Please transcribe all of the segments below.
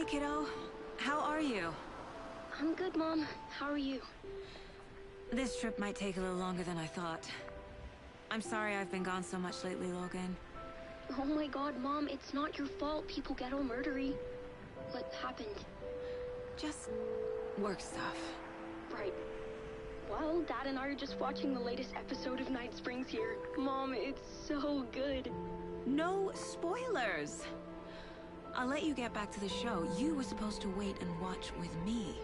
Hey, kiddo. How are you? I'm good, Mom. How are you? This trip might take a little longer than I thought. I'm sorry I've been gone so much lately, Logan. Oh my god, Mom, it's not your fault people get all murdery. What happened? Just work stuff. Right. Well, Dad and I are just watching the latest episode of Night Springs here. Mom, it's so good. No spoilers! I'll let you get back to the show. You were supposed to wait and watch with me.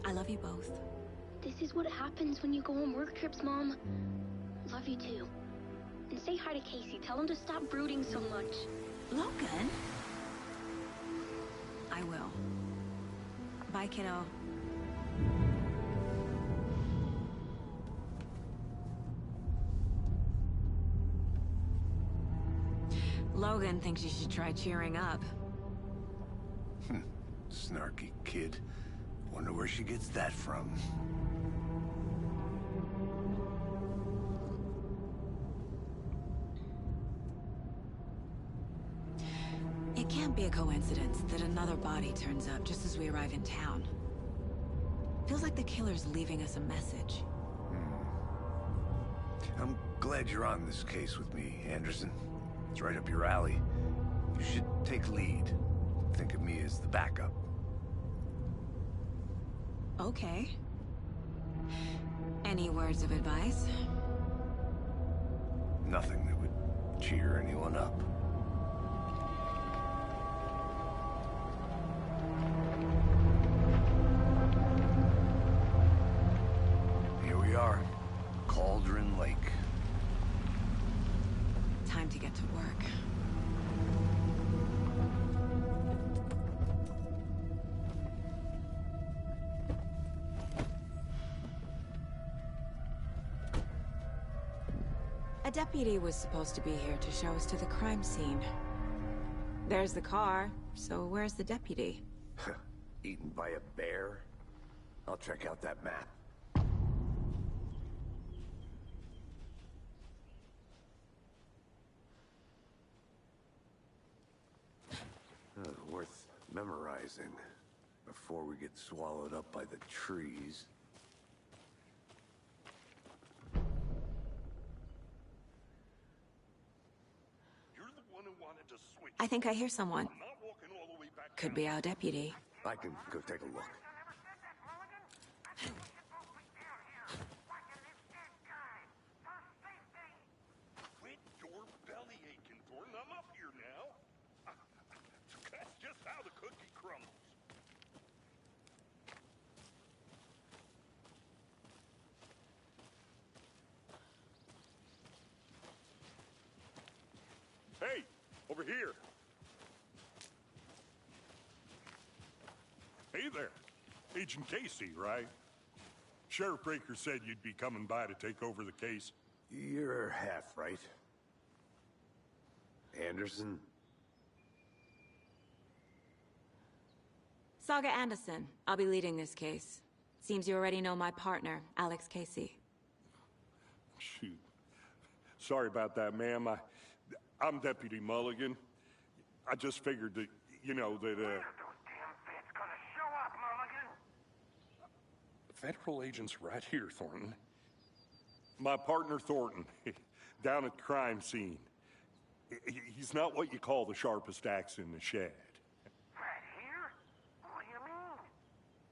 I love you both. This is what happens when you go on work trips, Mom. Love you too. And say hi to Casey. Tell him to stop brooding so much. Logan? I will. Bye, kiddo. Logan thinks you should try cheering up. Snarky kid. Wonder where she gets that from. It can't be a coincidence that another body turns up just as we arrive in town. Feels like the killer's leaving us a message. I'm glad you're on this case with me, Anderson. It's right up your alley. You should take lead. Think of me as the backup. Okay. Any words of advice? Nothing that would cheer anyone up. Here we are. Cauldron Lake. Time to get to work. A deputy was supposed to be here to show us to the crime scene. There's the car, so where's the deputy? Eaten by a bear? I'll check out that map. Worth memorizing before we get swallowed up by the trees. You're the one who wanted to switch. I think I hear someone. I'm not walking all the way back Could down. be our deputy. I can go take a look. Quit your belly aching, Thornton. I'm up here now. That's just how the cookie crumbles. Hey, over here. Hey there. Agent Casey, right? Sheriff Breaker said you'd be coming by to take over the case. You're half right. Anderson? Saga Anderson. I'll be leading this case. Seems you already know my partner, Alex Casey. Shoot. Sorry about that, ma'am. I'm Deputy Mulligan. I just figured that, you know, that, Federal agent's right here, Thornton. My partner, Thornton, down at the crime scene. He's not what you call the sharpest axe in the shed. Right here? What do you mean?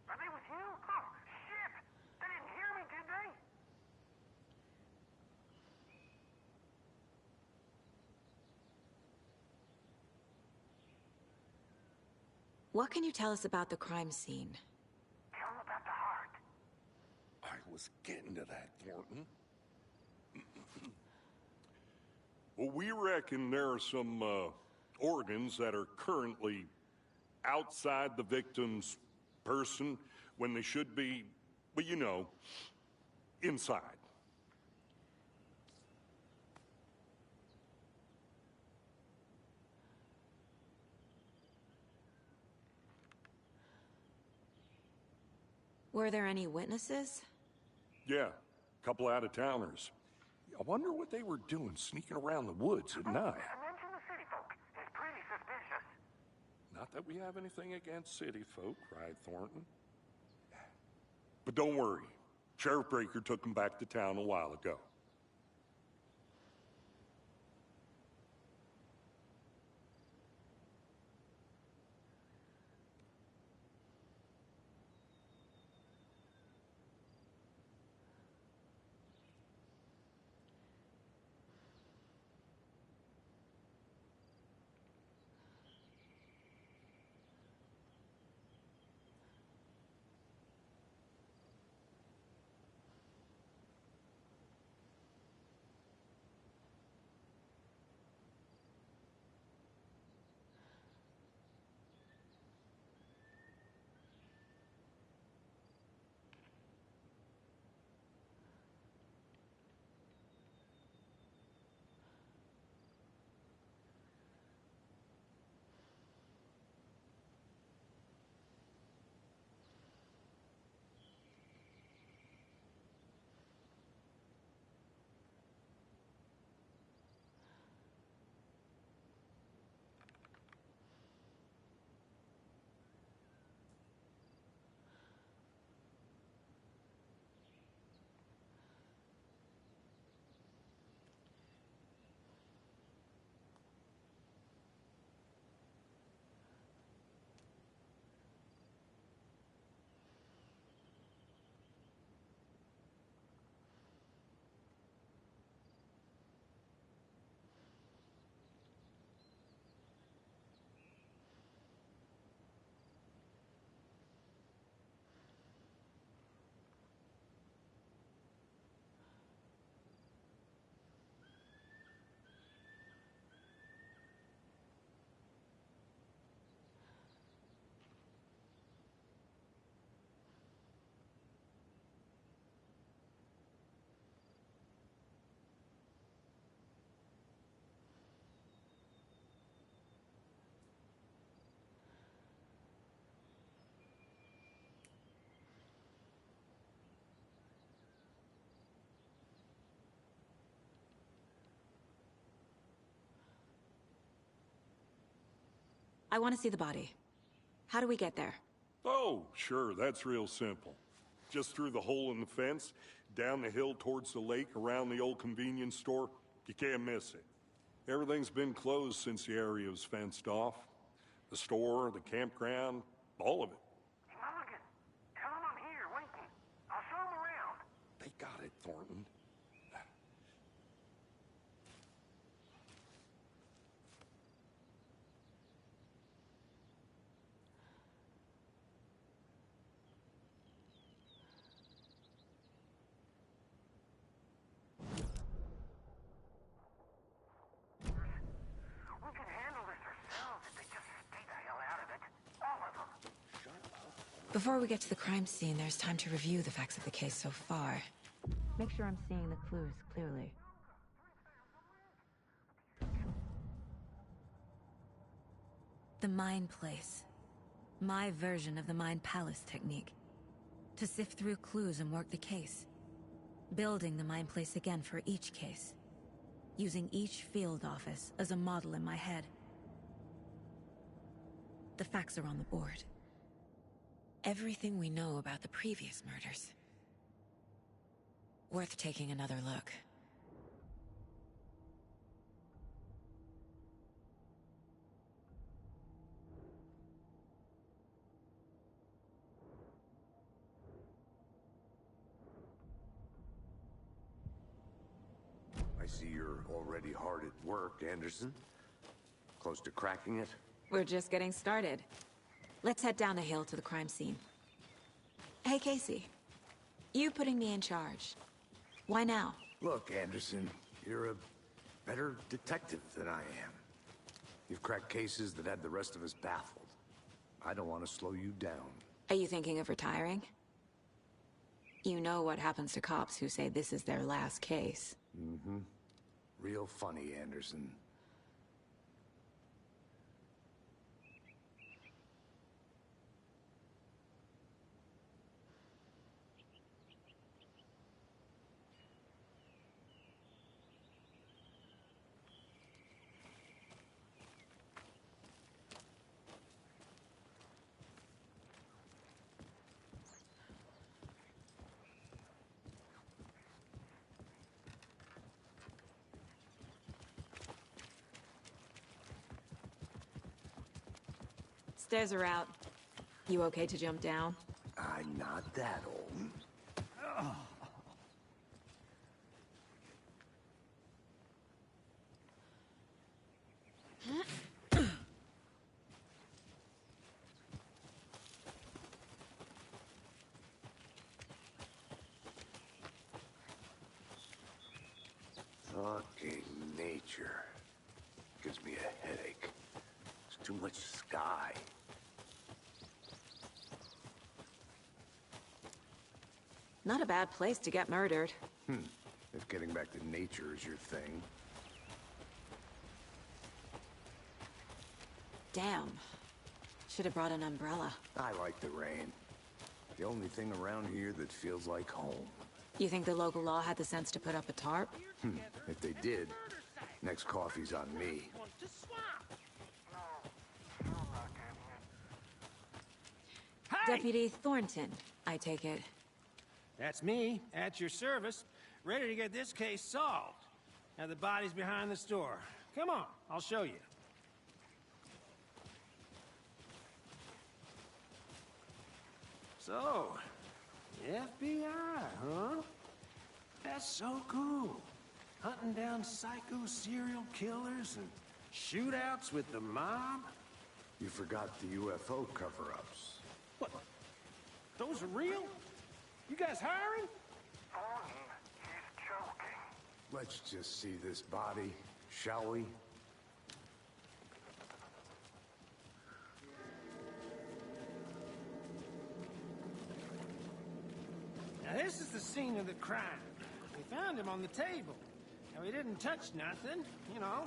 Are they with you? Oh, shit! They didn't hear me, did they? What can you tell us about the crime scene? Tell them about the heart. I was getting to that, Thornton. Well, we reckon there are some organs that are currently outside the victim's person when they should be, well, you know, inside. Were there any witnesses? Yeah, a couple out-of-towners. I wonder what they were doing sneaking around the woods at night. Mention the city folk. It's pretty suspicious. Not that we have anything against city folk, right, Thornton? But don't worry. Sheriff Breaker took him back to town a while ago. I want to see the body. How do we get there? Oh, sure, that's real simple. Just through the hole in the fence, down the hill towards the lake, around the old convenience store. You can't miss it. Everything's been closed since the area was fenced off. The store, the campground, all of it. Hey, Mulligan, tell him I'm here, waiting. I'll show him around. They got it, Thornton. We can handle this ourselves if they just stay the hell out of it. All of them. Before we get to the crime scene, there's time to review the facts of the case so far. Make sure I'm seeing the clues clearly. The Mind Place. My version of the Mind Palace technique. To sift through clues and work the case. Building the Mind Place again for each case. Using each field office as a model in my head. The facts are on the board. Everything we know about the previous murders. Worth taking another look. I see you're already hard at work, Anderson. Close to cracking it? We're just getting started. Let's head down the hill to the crime scene. Hey, Casey. You putting me in charge. Why now? Look, Anderson, you're a better detective than I am. You've cracked cases that had the rest of us baffled. I don't want to slow you down. Are you thinking of retiring? You know what happens to cops who say this is their last case. Mm-hmm. Real funny, Anderson. Stairs are out. You okay to jump down? I'm not that old. Fucking nature. Gives me a headache. There's too much sky. Not a bad place to get murdered. If getting back to nature is your thing. Damn. Should have brought an umbrella. I like the rain. The only thing around here that feels like home. You think the local law had the sense to put up a tarp? If they did, next coffee's on me. Deputy Thornton, I take it. That's me, at your service, ready to get this case solved. Now the body's behind the store. Come on, I'll show you. So, FBI, huh? That's so cool. Hunting down psycho serial killers and shootouts with the mob. You forgot the UFO cover-ups. What? Those are real? You guys hiring? Thornton, he's joking. Let's just see this body, shall we? Now this is the scene of the crime. We found him on the table. Now he didn't touch nothing, you know,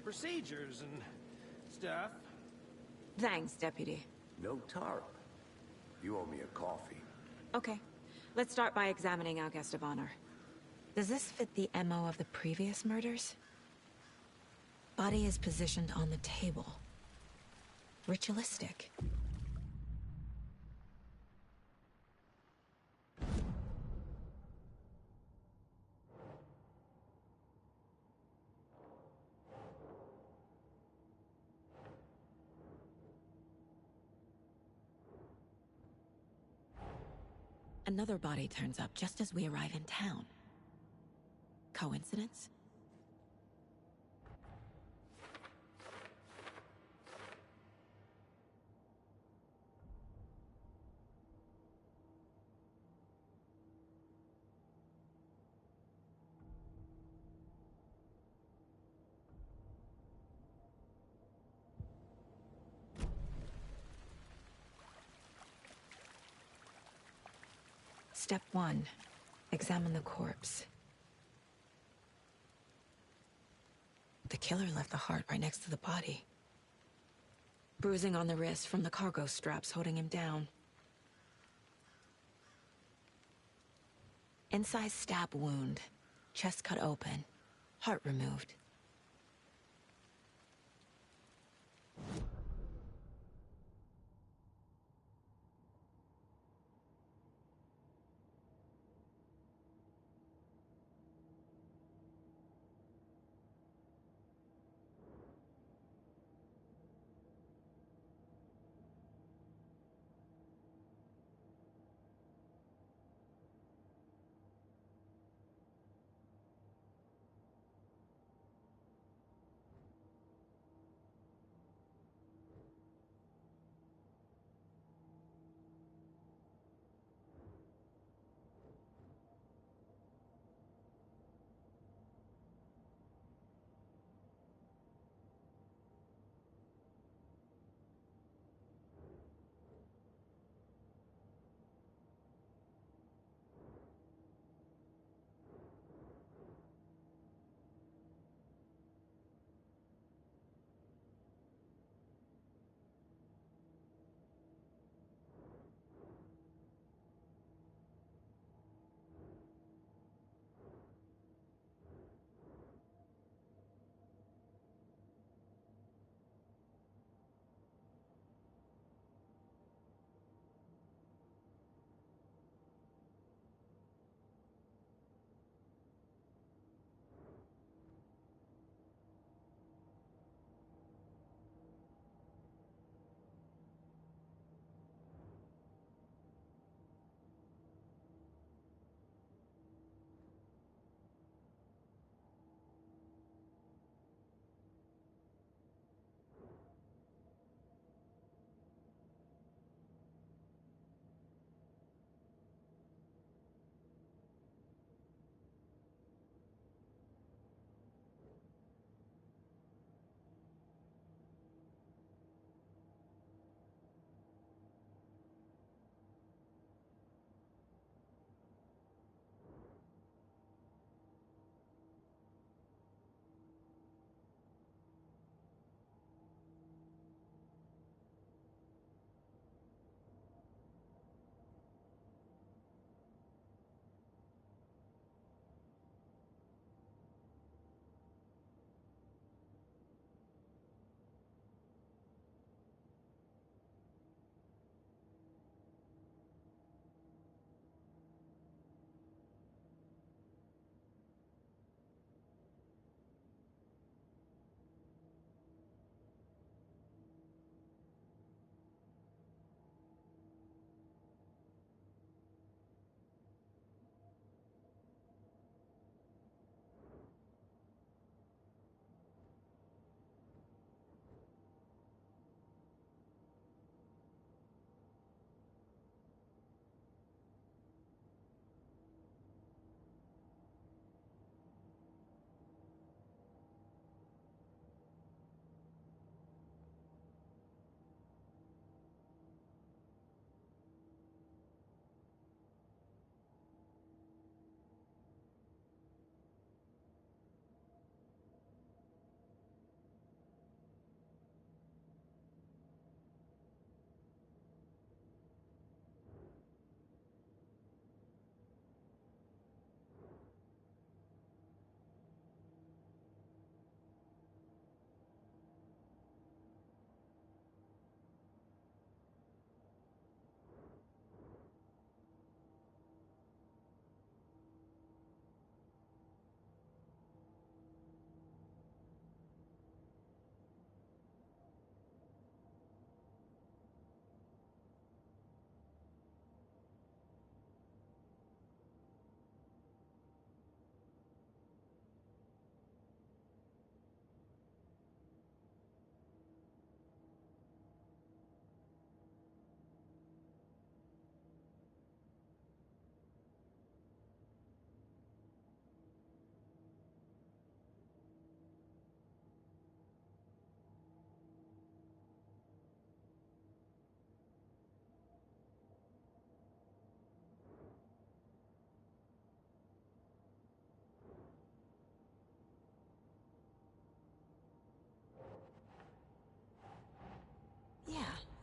procedures and stuff. Thanks, Deputy. No tarp. You owe me a coffee. Okay. Let's start by examining our guest of honor. Does this fit the MO of the previous murders? Body is positioned on the table. Ritualistic. Another body turns up just as we arrive in town. Coincidence? Step 1. Examine the corpse. The killer left the heart right next to the body. Bruising on the wrist from the cargo straps holding him down. Incised stab wound. Chest cut open. Heart removed.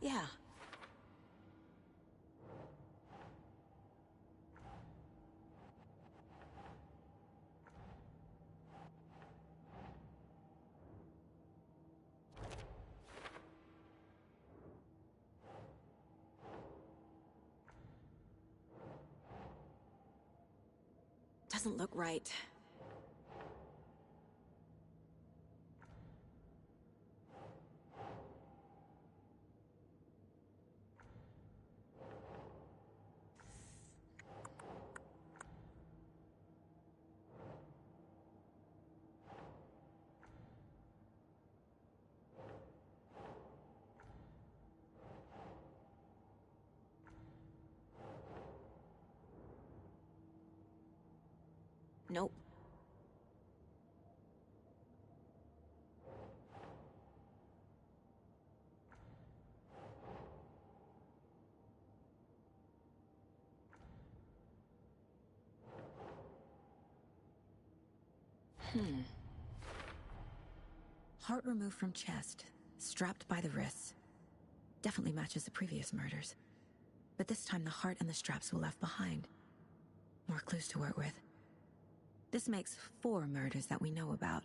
Yeah. Doesn't look right. Nope. Heart removed from chest, strapped by the wrists. Definitely matches the previous murders. But this time the heart and the straps were left behind. More clues to work with. This makes 4 murders that we know about.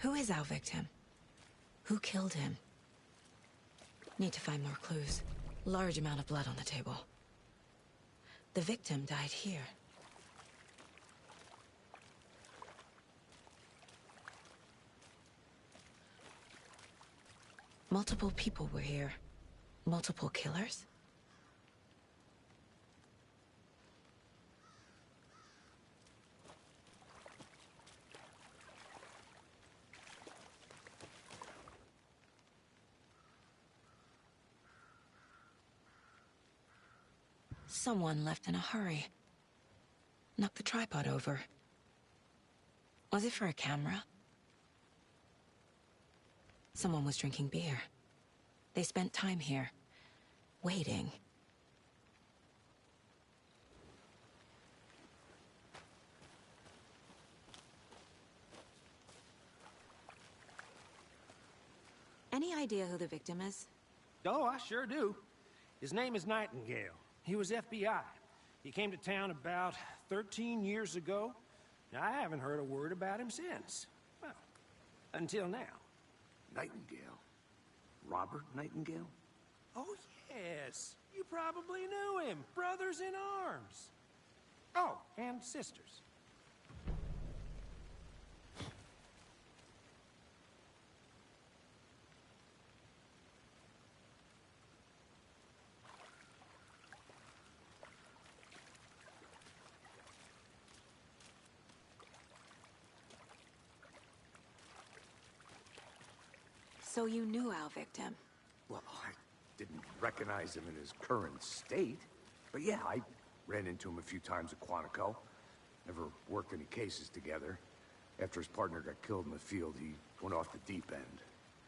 Who is our victim? Who killed him? Need to find more clues. Large amount of blood on the table. The victim died here. Multiple people were here. Multiple killers? Someone left in a hurry. Knocked the tripod over. Was it for a camera? Someone was drinking beer. They spent time here, waiting. Any idea who the victim is? Oh, I sure do. His name is Nightingale. He was FBI. He came to town about 13 years ago. Now, I haven't heard a word about him since. Well, until now. Nightingale? Robert Nightingale? Oh, yes. You probably knew him. Brothers in arms. Oh, and sisters. So you knew our victim? Well, I didn't recognize him in his current state. But yeah, I ran into him a few times at Quantico. Never worked any cases together. After his partner got killed in the field, he went off the deep end.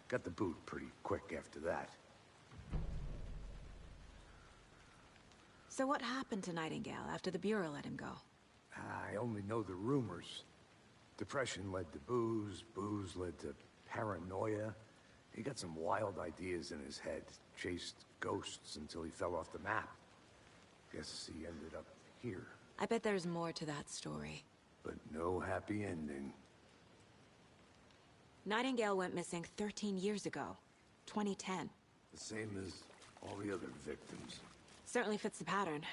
Got the boot pretty quick after that. So what happened to Nightingale after the Bureau let him go? I only know the rumors. Depression led to booze, booze led to paranoia. He got some wild ideas in his head, chased ghosts until he fell off the map. Guess he ended up here. I bet there's more to that story. But no happy ending. Nightingale went missing 13 years ago, 2010. The same as all the other victims. Certainly fits the pattern.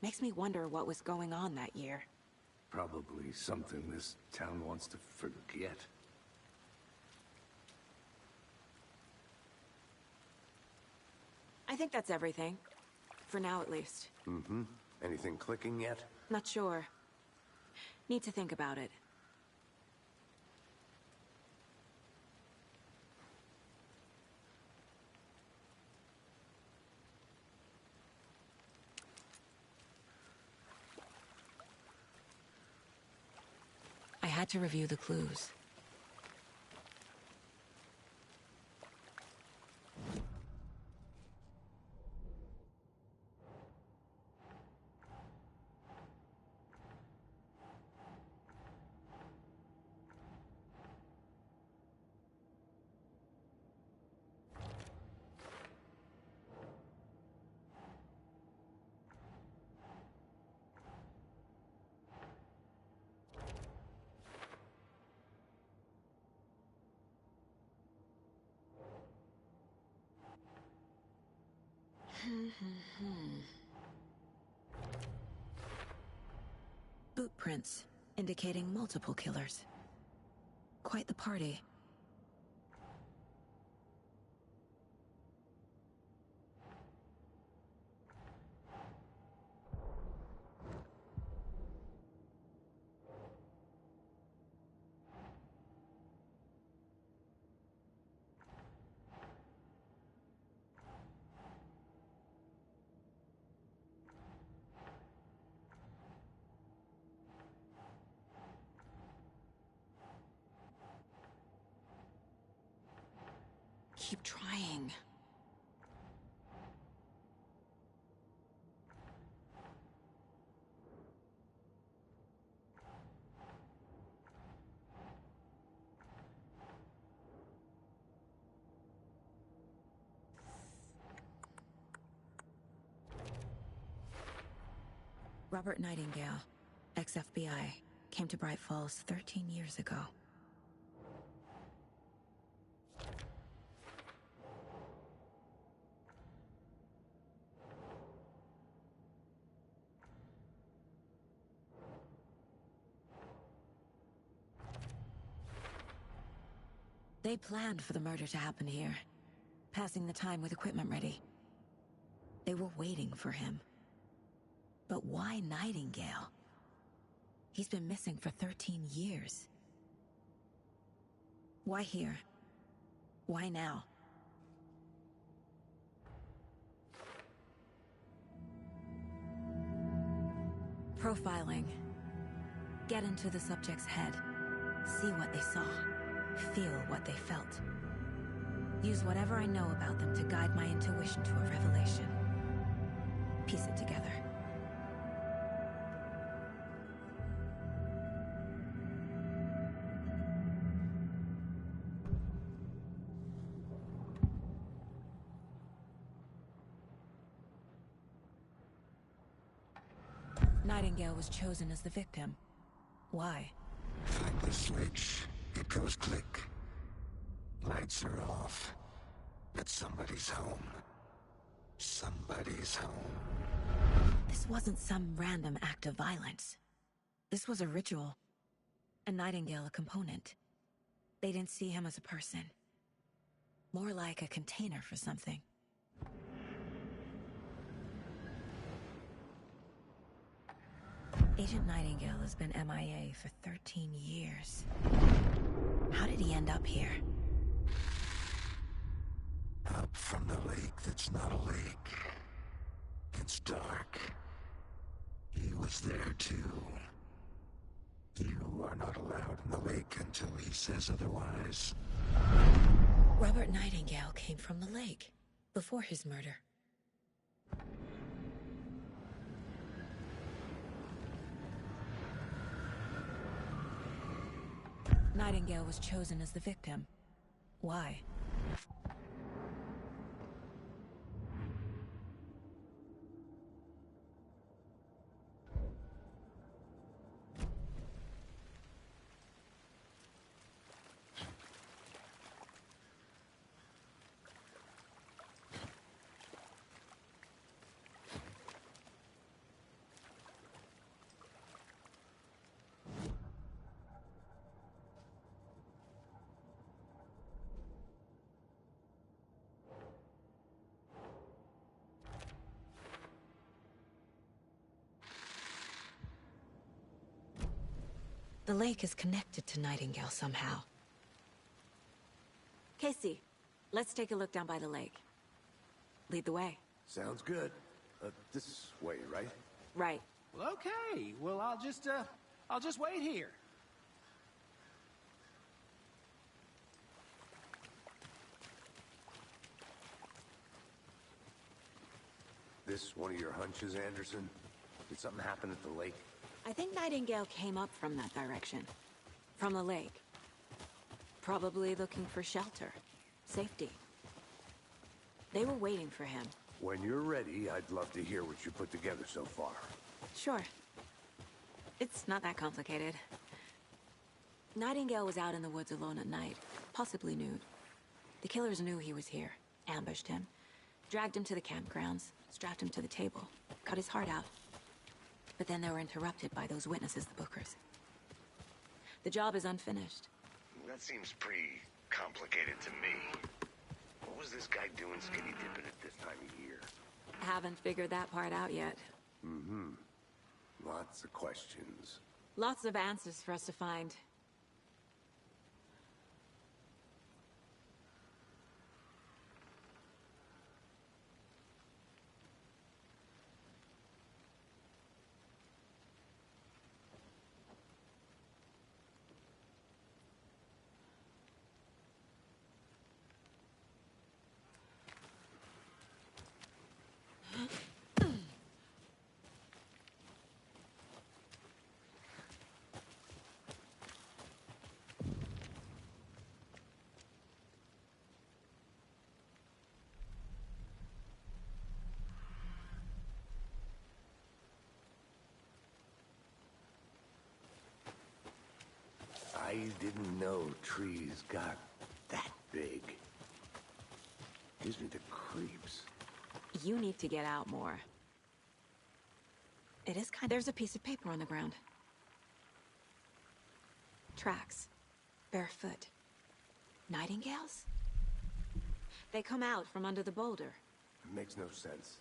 Makes me wonder what was going on that year. Probably something this town wants to forget. I think that's everything. For now, at least. Mm-hmm. Anything clicking yet? Not sure. Need to think about it. I had to review the clues. Boot prints, indicating multiple killers. Quite the party. Keep trying. Robert Nightingale, ex-FBI, came to Bright Falls 13 years ago. They planned for the murder to happen here, passing the time with equipment ready. They were waiting for him. But why Nightingale? He's been missing for 13 years. Why here? Why now? Profiling. Get into the subject's head. See what they saw. Feel what they felt. Use whatever I know about them to guide my intuition to a revelation. Piece it together. Nightingale was chosen as the victim. Why? Find the switch. It goes click. Lights are off. But somebody's home. Somebody's home. This wasn't some random act of violence. This was a ritual. And Nightingale a component. They didn't see him as a person. More like a container for something. Agent Nightingale has been MIA for 13 years. How did he end up here? Up from the lake that's not a lake. It's dark. He was there too. You are not allowed in the lake until he says otherwise. Robert Nightingale came from the lake, before his murder. Nightingale was chosen as the victim. Why? The lake is connected to Nightingale somehow. Casey, let's take a look down by the lake. Lead the way. Sounds good. This way, right? Right. Well, okay. Well, I'll just wait here. This one of your hunches, Anderson? Did something happen at the lake? I think Nightingale came up from that direction. From the lake. Probably looking for shelter. Safety. They were waiting for him. When you're ready, I'd love to hear what you put together so far. Sure. It's not that complicated. Nightingale was out in the woods alone at night, possibly nude. The killers knew he was here, ambushed him, Dragged him to the campgrounds, strapped him to the table, cut his heart out. But then they were interrupted by those witnesses, the Bookers. The job is unfinished. That seems pretty complicated to me. What was this guy doing skinny dipping at this time of year? Haven't figured that part out yet. Mm-hmm. Lots of questions. Lots of answers for us to find. I didn't know trees got that big. Gives me the creeps. You need to get out more. It is kind. There's a piece of paper on the ground. Tracks. Barefoot. Nightingales? They come out from under the boulder. It makes no sense.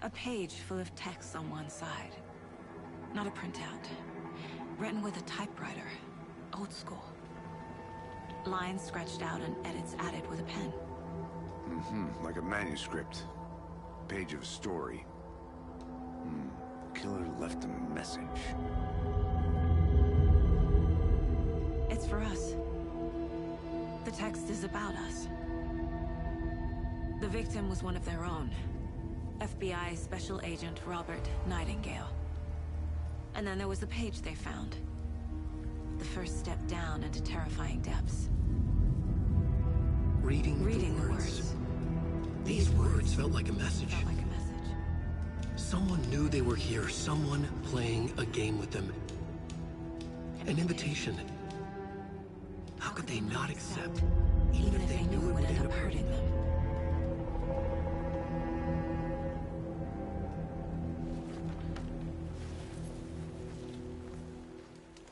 A page full of text on one side. Not a printout. Written with a typewriter. Old school. Lines scratched out and edits added with a pen. Mm-hmm. Like a manuscript. Page of a story. Killer left a message. It's for us. The text is about us. The victim was one of their own. FBI Special Agent Robert Nightingale. And then there was the page they found. The first step down into terrifying depths. Reading the words. These words felt like a message. Felt like a message. Someone knew they were here, someone playing a game with them. An invitation. How could they not accept, even if they knew it would end up hurting them?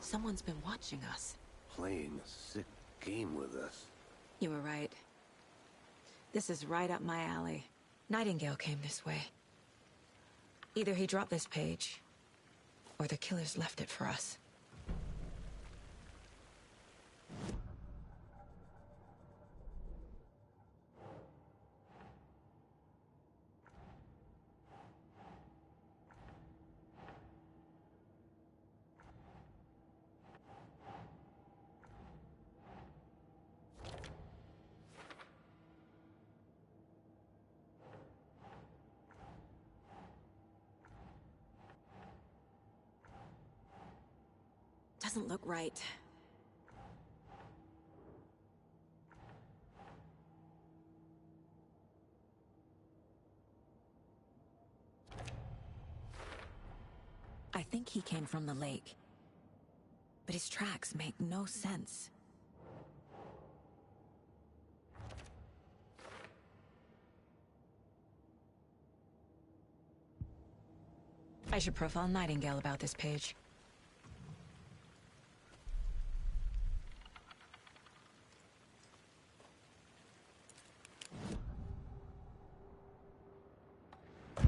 Someone's been watching us. Playing a sick game with us. You were right. This is right up my alley. Nightingale came this way. Either he dropped this page, or the killers left it for us. Doesn't look right. I think he came from the lake. But his tracks make no sense. I should profile Nightingale about this page.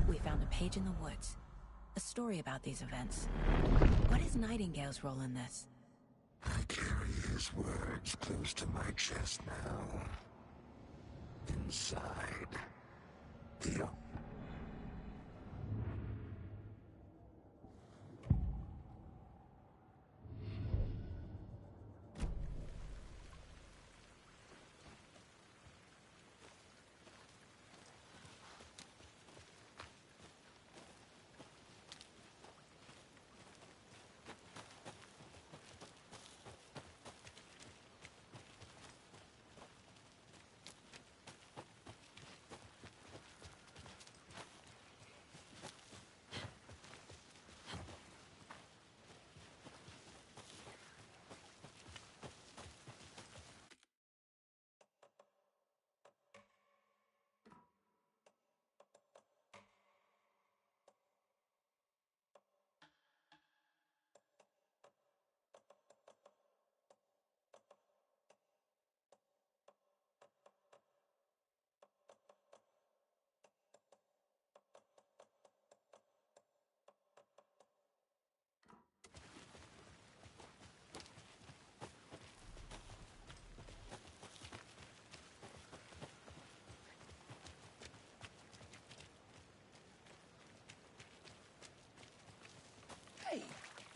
We found a page in the woods. A story about these events. What is Nightingale's role in this? I carry his words close to my chest now. Inside the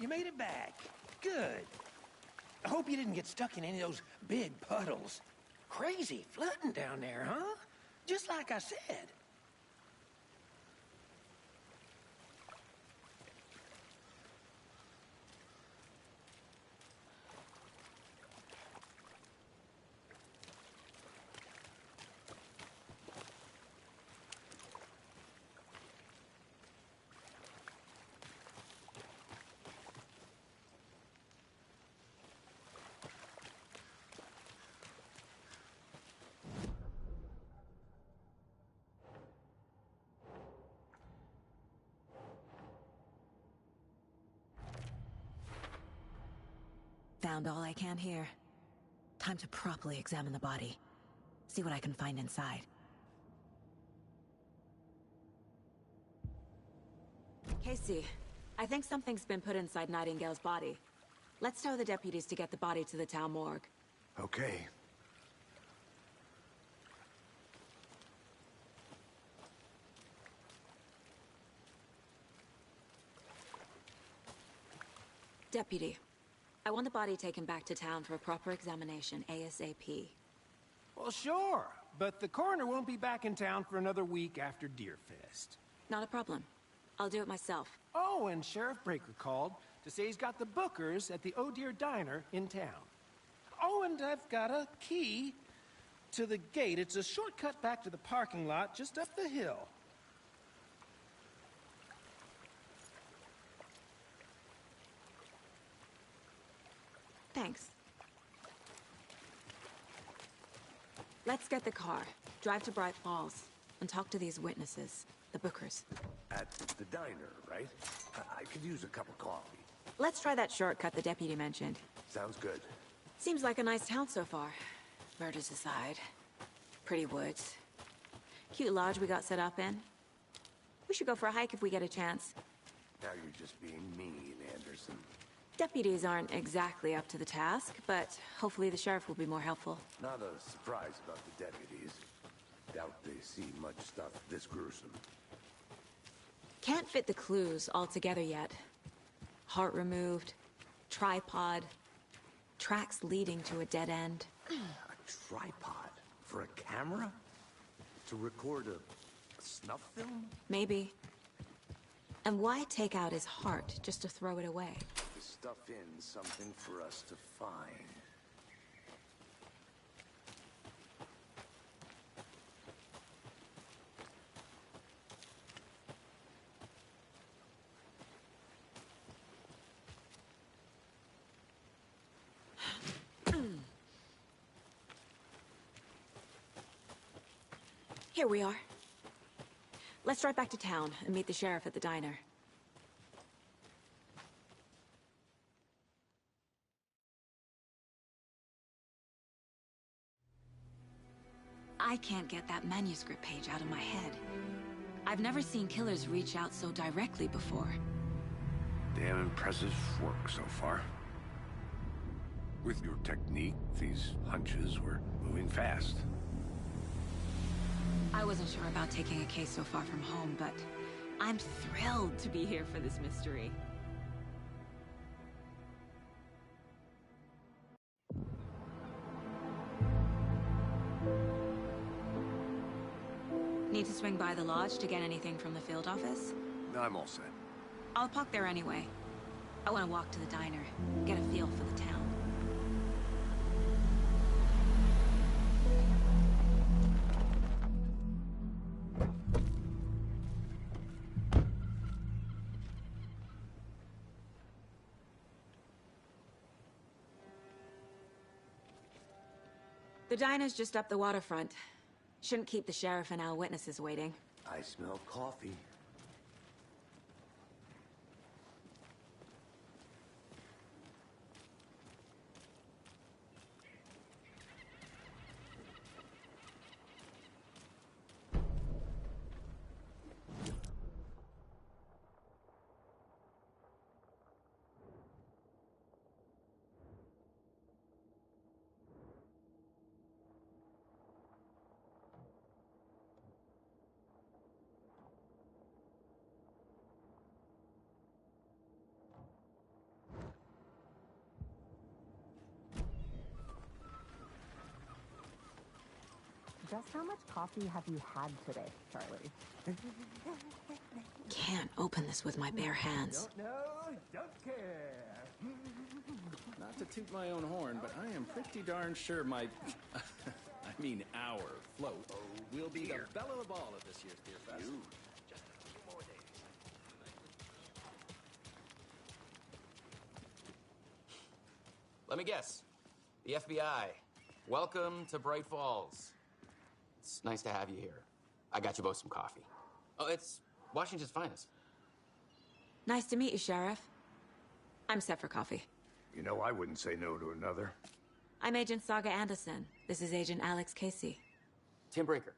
You made it back. Good. I hope you didn't get stuck in any of those big puddles. Crazy flooding down there, huh? Just like I said. Found all I can here. Time to properly examine the body. See what I can find inside. Casey, I think something's been put inside Nightingale's body. Let's tell the deputies to get the body to the town morgue. Okay. Deputy, I want the body taken back to town for a proper examination ASAP. Well, sure, but the coroner won't be back in town for another week after Deerfest. Not a problem. I'll do it myself. Oh, and Sheriff Breaker called to say he's got the Bookers at the Oh Dear Diner in town. Oh, and I've got a key to the gate. It's a shortcut back to the parking lot just up the hill. Thanks. Let's get the car, drive to Bright Falls, and talk to these witnesses, the Bookers. At the diner, right? I could use a cup of coffee. Let's try that shortcut the deputy mentioned. Sounds good. Seems like a nice town so far. Murders aside. Pretty woods. Cute lodge we got set up in. We should go for a hike if we get a chance. Now you're just being mean, Anderson. Deputies aren't exactly up to the task, but hopefully the sheriff will be more helpful. Not a surprise about the deputies. Doubt they see much stuff this gruesome. Can't fit the clues all together yet. Heart removed, tripod, tracks leading to a dead end. A tripod? For a camera? To record a snuff film? Maybe. And why take out his heart just to throw it away? To stuff in something for us to find. Here we are. Let's drive back to town and meet the sheriff at the diner. I can't get that manuscript page out of my head. I've never seen killers reach out so directly before. Damn impressive work so far. With your technique, these hunches were moving fast. I wasn't sure about taking a case so far from home, but I'm thrilled to be here for this mystery. Need to swing by the lodge to get anything from the field office? I'm all set. I'll park there anyway. I want to walk to the diner, get a feel for the town. The diner's just up the waterfront. Shouldn't keep the sheriff and our witnesses waiting. I smell coffee. just how much coffee have you had today, Charlie? Can't open this with my bare hands. Don't know, don't care. Not to toot my own horn, but I am pretty darn sure my... I mean our float will be the belle of the ball at this year's Beer Fest. Just a few more days. Let me guess. The FBI. Welcome to Bright Falls. It's nice to have you here. I got you both some coffee. Oh, it's Washington's finest. Nice to meet you, Sheriff. I'm set for coffee. You know, I wouldn't say no to another. I'm Agent Saga Anderson. This is Agent Alex Casey. Tim Breaker.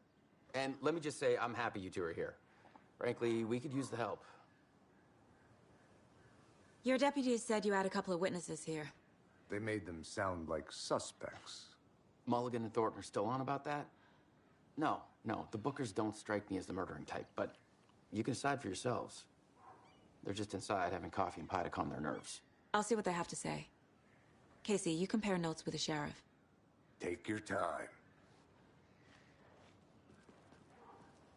And let me just say, I'm happy you two are here. Frankly, we could use the help. Your deputies said you had a couple of witnesses here. They made them sound like suspects. Mulligan and Thornton are still on about that? No, the Bookers don't strike me as the murdering type, but you can decide for yourselves. They're just inside having coffee and pie to calm their nerves. I'll see what they have to say. Casey, you compare notes with the sheriff. Take your time.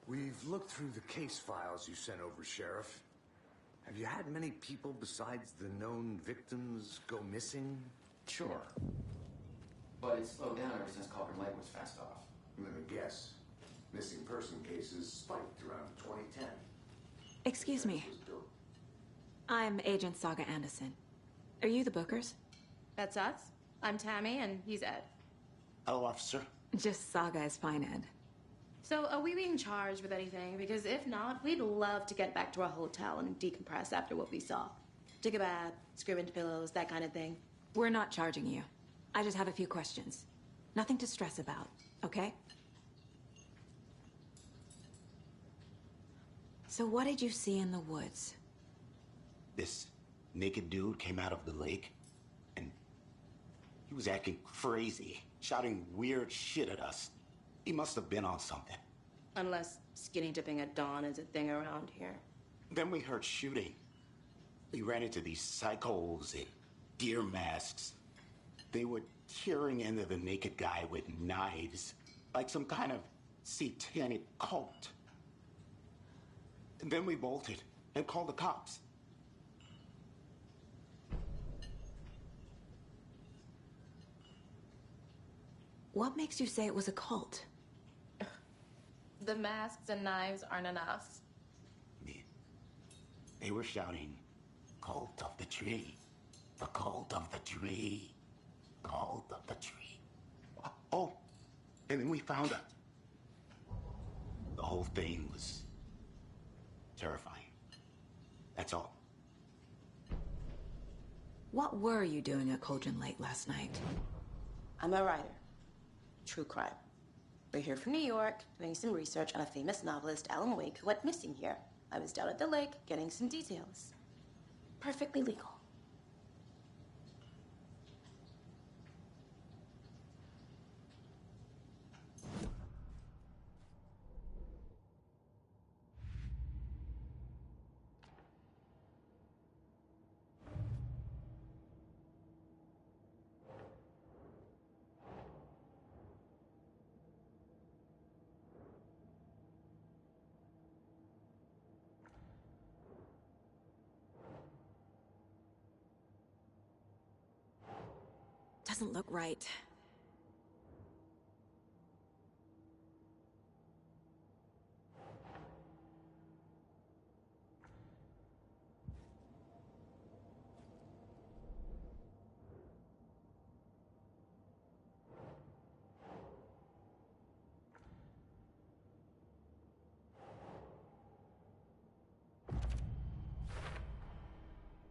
We've looked through the case files you sent over, Sheriff. Have you had many people besides the known victims go missing? Sure. But it's slowed down ever since Cauldron Lake was fast off. Let me guess. Missing person cases spiked around 2010. Excuse me. I'm Agent Saga Anderson. Are you the Bookers? That's us. I'm Tammy, and he's Ed. Hello, officer. Just Saga is fine, Ed. So, are we being charged with anything? Because if not, we'd love to get back to our hotel and decompress after what we saw. Take a bath, scream into pillows, that kind of thing. We're not charging you. I just have a few questions. Nothing to stress about, okay? So what did you see in the woods? This naked dude came out of the lake, and he was acting crazy, shouting weird shit at us. He must have been on something. Unless skinny dipping at dawn is a thing around here. Then we heard shooting. We ran into these psychos in deer masks. They were tearing into the naked guy with knives, like some kind of satanic cult. And then we bolted and called the cops. What makes you say it was a cult? The masks and knives aren't enough. They were shouting, "Cult of the tree, the cult of the tree, cult of the tree." Oh, and then we found out. The whole thing was terrifying. That's all. What were you doing at Cauldron Lake last night? I'm a writer. True crime. We're here from New York, doing some research on a famous novelist, Alan Wake, who went missing here. I was down at the lake, getting some details. Perfectly legal. Doesn't look right.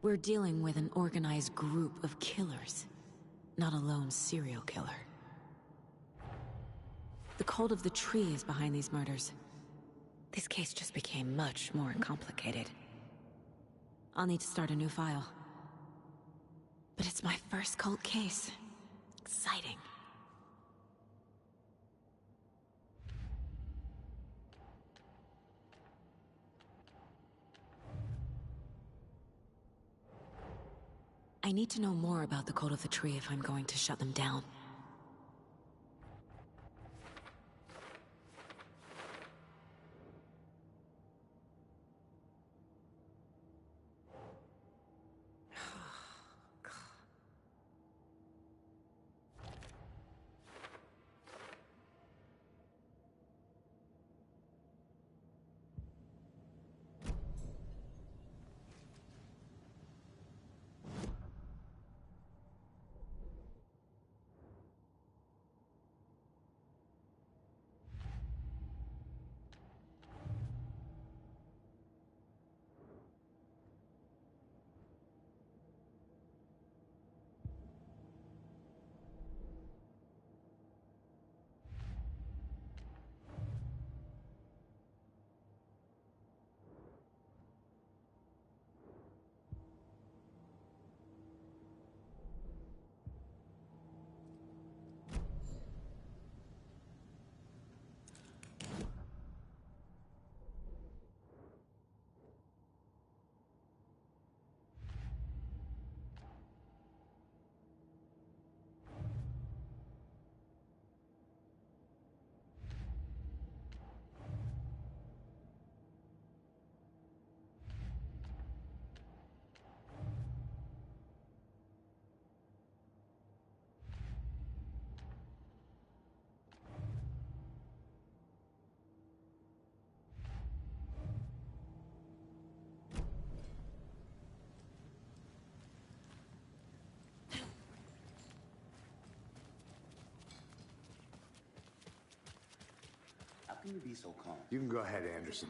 We're dealing with an organized group of killers. Not a lone serial killer. The cult of the tree is behind these murders. This case just became much more complicated. I'll need to start a new file. But it's my first cult case. Exciting. I need to know more about the cult of the tree if I'm going to shut them down. can you be so calm? You can go ahead, Anderson.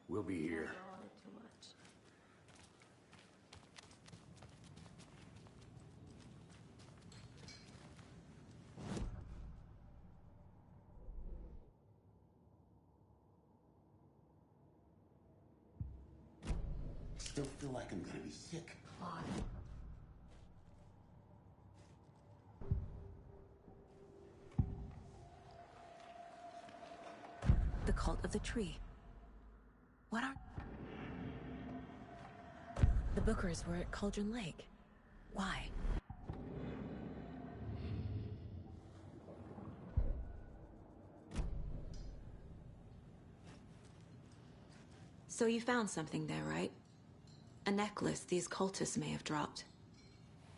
We'll be here. I still feel like I'm gonna be sick. The cult of the tree. What are... The Bookers were at Cauldron Lake. Why? So you found something there, right? A necklace these cultists may have dropped.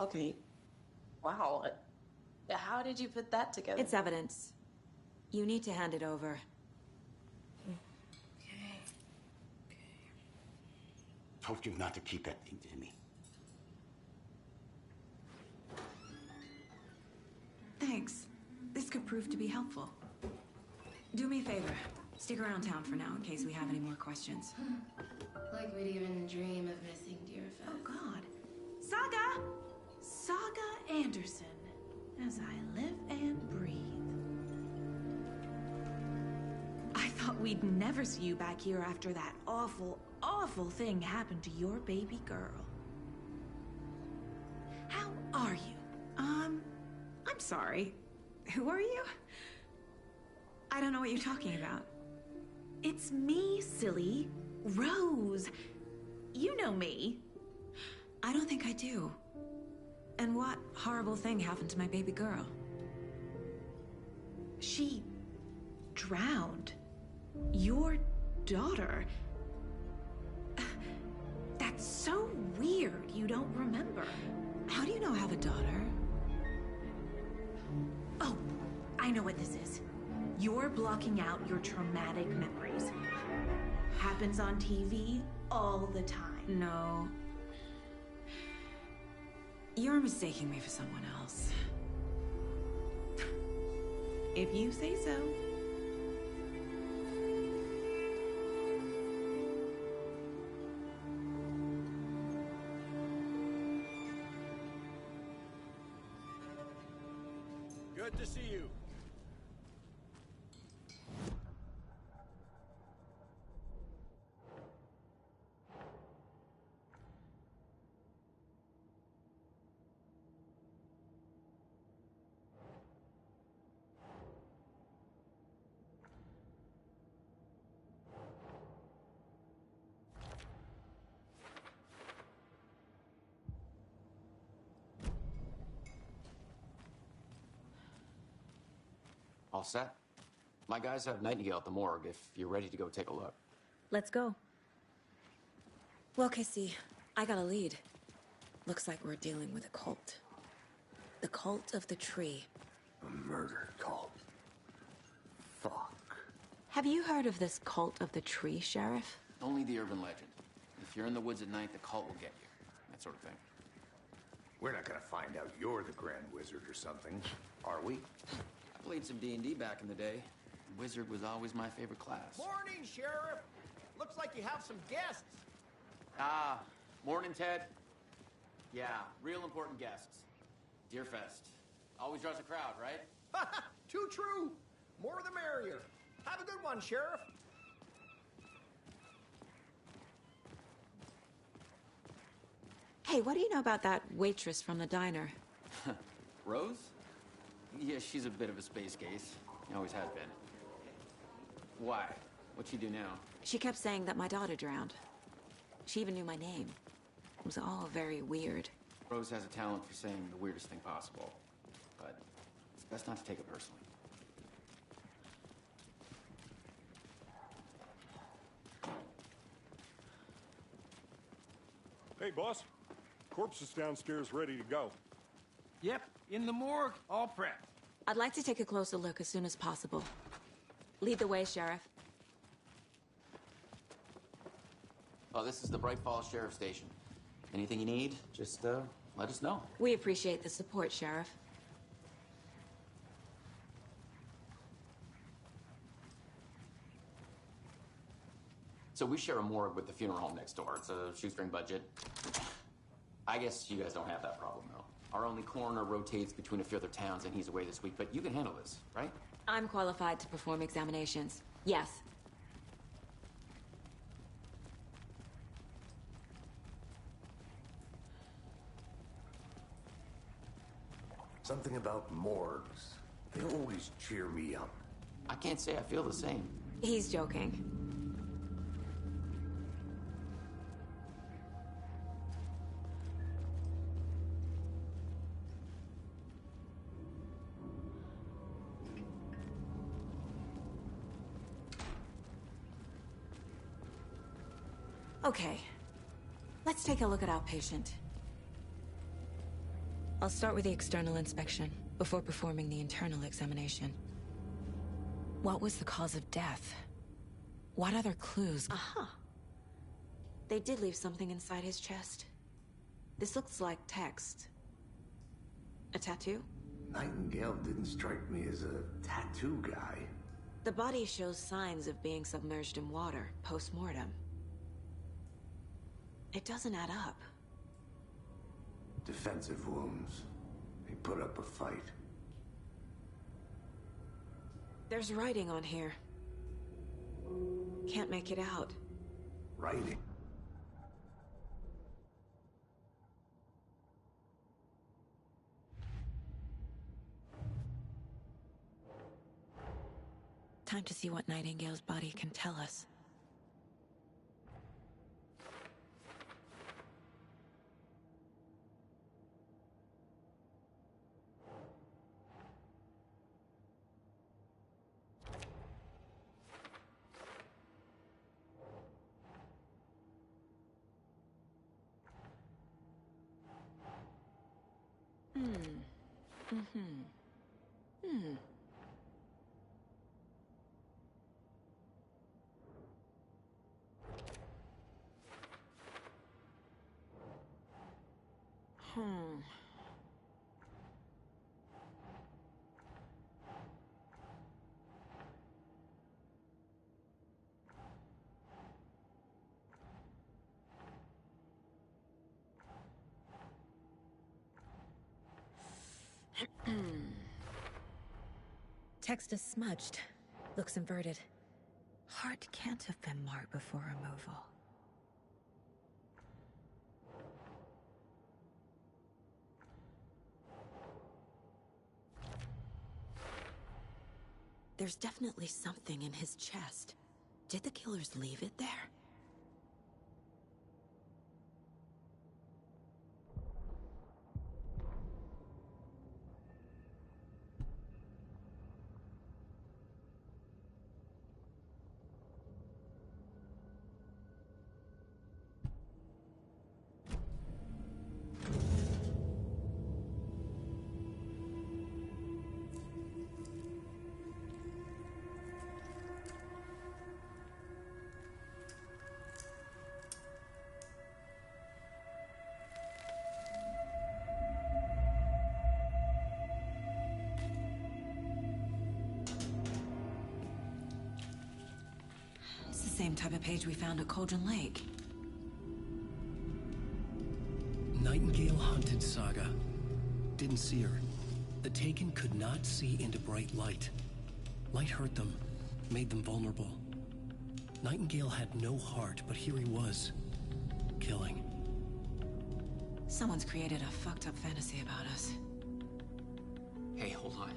Okay. Wow. How did you put that together? It's evidence. You need to hand it over. Told you not to keep that thing to me. Thanks. This could prove to be helpful. Do me a favor. Stick around town for now in case we have any more questions. Like we'd even dream of missing Deerfest. Oh, God. Saga! Saga Anderson. As I live and breathe. I thought we'd never see you back here after that awful, awful thing happened to your baby girl. How are you? I'm sorry. Who are you? I don't know what you're talking about. It's me, silly. Rose. You know me. I don't think I do. And what horrible thing happened to my baby girl? She drowned. Your daughter. That's so weird you don't remember. How do you know I have a daughter? Oh, I know what this is. You're blocking out your traumatic memories. Happens on TV all the time. No. You're mistaking me for someone else. If you say so. Good to see you. All set? My guys have Nightingale at the morgue if you're ready to go take a look. Let's go. Well, Casey, I got a lead. Looks like we're dealing with a cult. The cult of the tree. A murder cult. Fuck. Have you heard of this cult of the tree, Sheriff? Only the urban legend. If you're in the woods at night, the cult will get you. That sort of thing. We're not gonna find out you're the Grand Wizard or something, are we? I played some D&D back in the day. Wizard was always my favorite class. Morning, Sheriff. Looks like you have some guests. Ah, morning, Ted. Yeah, real important guests. Deerfest. Always draws a crowd, right? Too true. More the merrier. Have a good one, Sheriff. Hey, what do you know about that waitress from the diner? Rose? Yeah, she's a bit of a space case. Always has been. Why? What'd she do now? She kept saying that my daughter drowned. She even knew my name. It was all very weird. Rose has a talent for saying the weirdest thing possible. But it's best not to take it personally. Hey, boss. Corpse is downstairs ready to go. Yep, in the morgue, all prepped. I'd like to take a closer look as soon as possible. Lead the way, Sheriff. Oh, this is the Bright Falls Sheriff Station. Anything you need, just let us know. We appreciate the support, Sheriff. So we share a morgue with the funeral home next door. It's a shoestring budget. I guess you guys don't have that problem, though. Our only coroner rotates between a few other towns, and he's away this week, but you can handle this, right? I'm qualified to perform examinations. Yes. Something about morgues. They always cheer me up. I can't say I feel the same. He's joking. Okay. Let's take a look at our patient. I'll start with the external inspection before performing the internal examination. What was the cause of death? What other clues? Aha. They did leave something inside his chest. This looks like text. A tattoo? Nightingale didn't strike me as a tattoo guy. The body shows signs of being submerged in water post-mortem. It doesn't add up. Defensive wounds. He put up a fight. There's writing on here. Can't make it out. Writing? Time to see what Nightingale's body can tell us. Text is smudged. Looks inverted. Heart can't have been marked before removal. There's definitely something in his chest. Did the killers leave it there? Same type of page we found at Cauldron Lake. Nightingale hunted Saga. Didn't see her. The Taken could not see into bright light. Light hurt them, made them vulnerable. Nightingale had no heart, but here he was, killing. Someone's created a fucked up fantasy about us. Hey, hold on.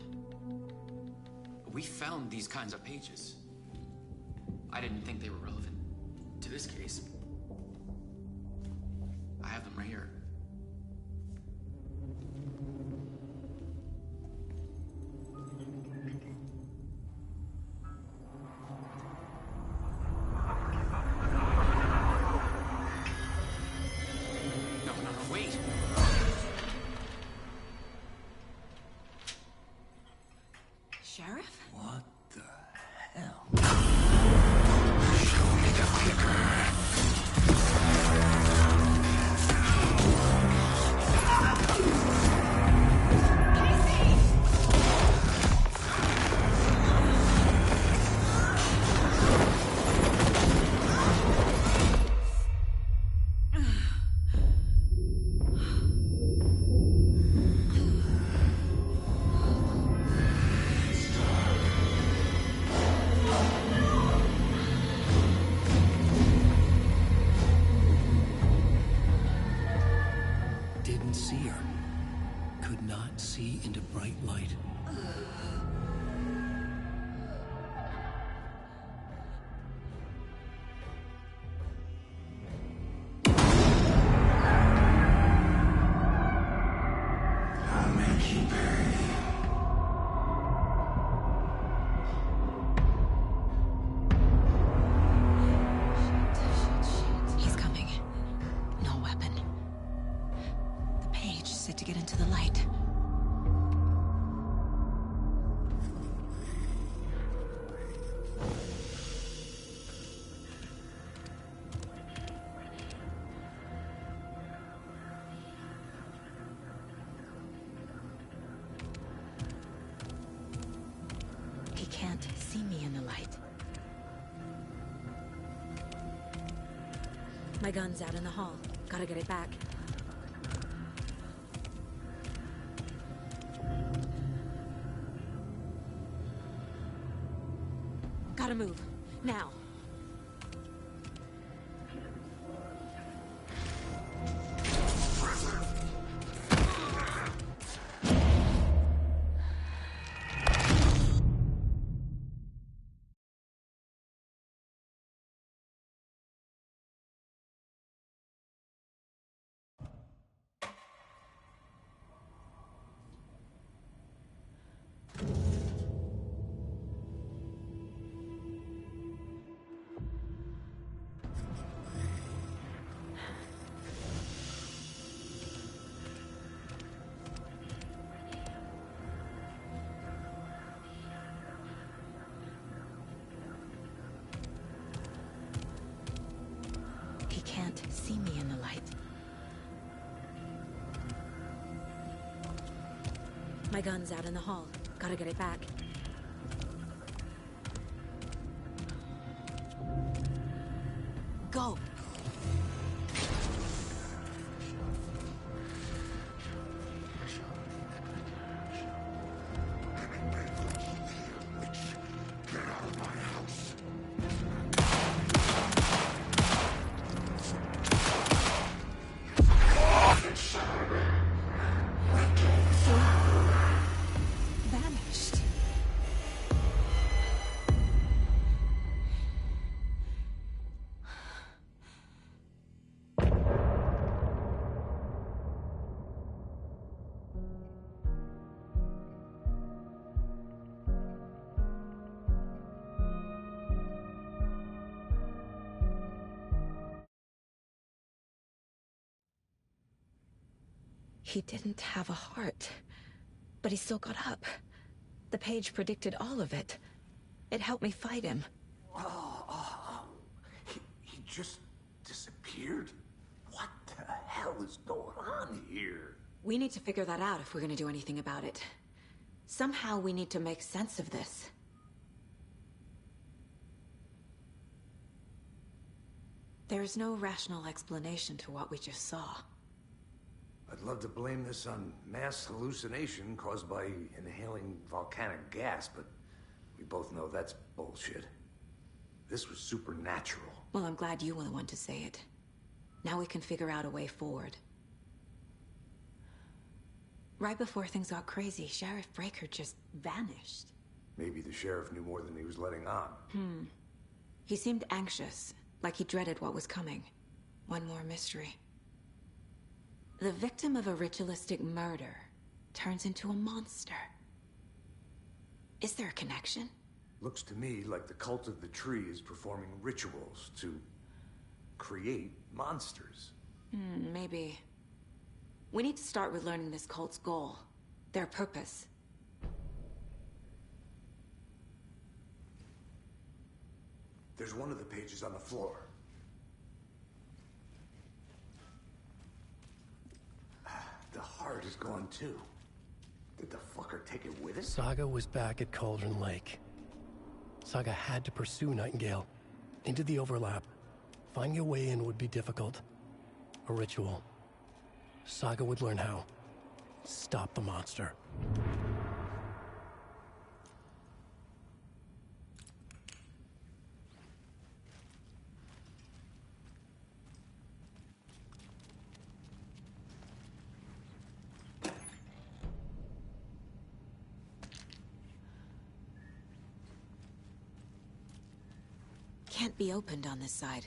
We found these kinds of pages. I didn't think they were relevant to this case. I have them right here. No, wait. Sheriff? What the hell? Show me the clicker. see into bright light. He's coming. No weapon. The page said to get into the light. He can't see me in the light. My gun's out in the hall. Gotta get it back. Gotta move. Now. He can't see me in the light. My gun's out in the hall. Gotta get it back. Go! Vanished. He didn't have a heart, but he still got up. The page predicted all of it. It helped me fight him. He just disappeared? What the hell is going on here? We need to figure that out if we're gonna do anything about it. Somehow we need to make sense of this. There's no rational explanation to what we just saw. I'd love to blame this on mass hallucination caused by inhaling volcanic gas, but we both know that's bullshit. This was supernatural. Well, I'm glad you were the one to say it. Now we can figure out a way forward. Right before things got crazy, Sheriff Breaker just vanished. Maybe the sheriff knew more than he was letting on. He seemed anxious, like he dreaded what was coming. One more mystery. The victim of a ritualistic murder turns into a monster. Is there a connection? Looks to me like the cult of the tree is performing rituals to create monsters. Maybe. We need to start with learning this cult's goal, their purpose. There's one of the pages on the floor. The heart is gone too. Did the fucker take it with it? Saga was back at Cauldron Lake. Saga had to pursue Nightingale. Into the overlap. Finding a way in would be difficult. A ritual. Saga would learn how. Stop the monster. can't be opened on this side.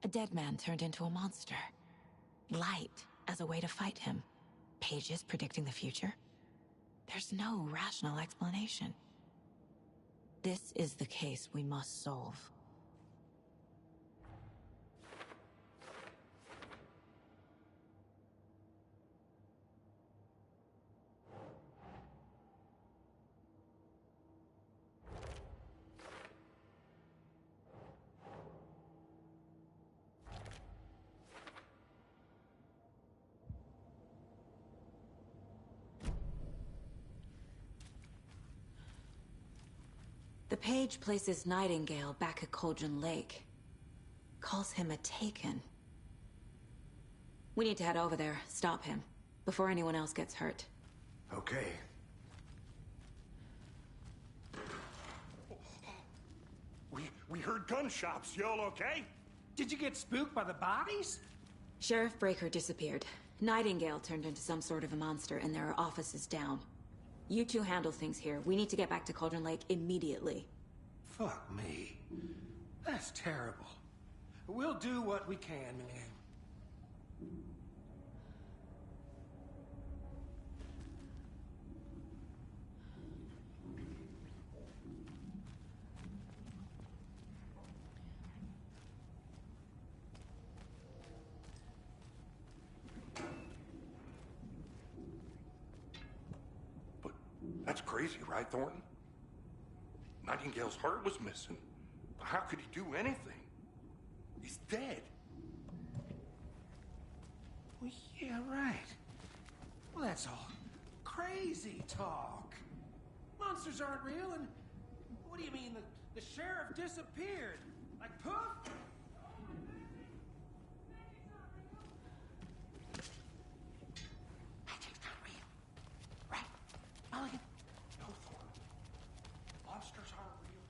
A dead man turned into a monster. Light as a way to fight him. Pages predicting the future? There's no rational explanation. This is the case we must solve. The page places Nightingale back at Cauldron Lake. Calls him a Taken. We need to head over there, stop him, before anyone else gets hurt. Okay. We heard gunshots. Y'all okay? Did you get spooked by the bodies? Sheriff Breaker disappeared. Nightingale turned into some sort of a monster, and there are offices down. You two handle things here. We need to get back to Cauldron Lake immediately. Fuck me. That's terrible. We'll do what we can, man. That's crazy, right, Thornton? Nightingale's heart was missing. How could he do anything? He's dead. Well, yeah, right. Well, that's all crazy talk. Monsters aren't real, and what do you mean the sheriff disappeared? Like poof? Magic's not real. Right? Mulligan? No, Thornton. Monsters aren't real.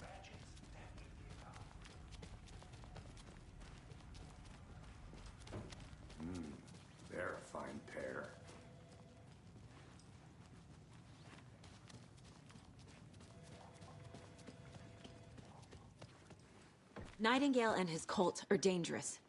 Magic's definitely not. They're a fine pair. Nightingale and his cult are dangerous.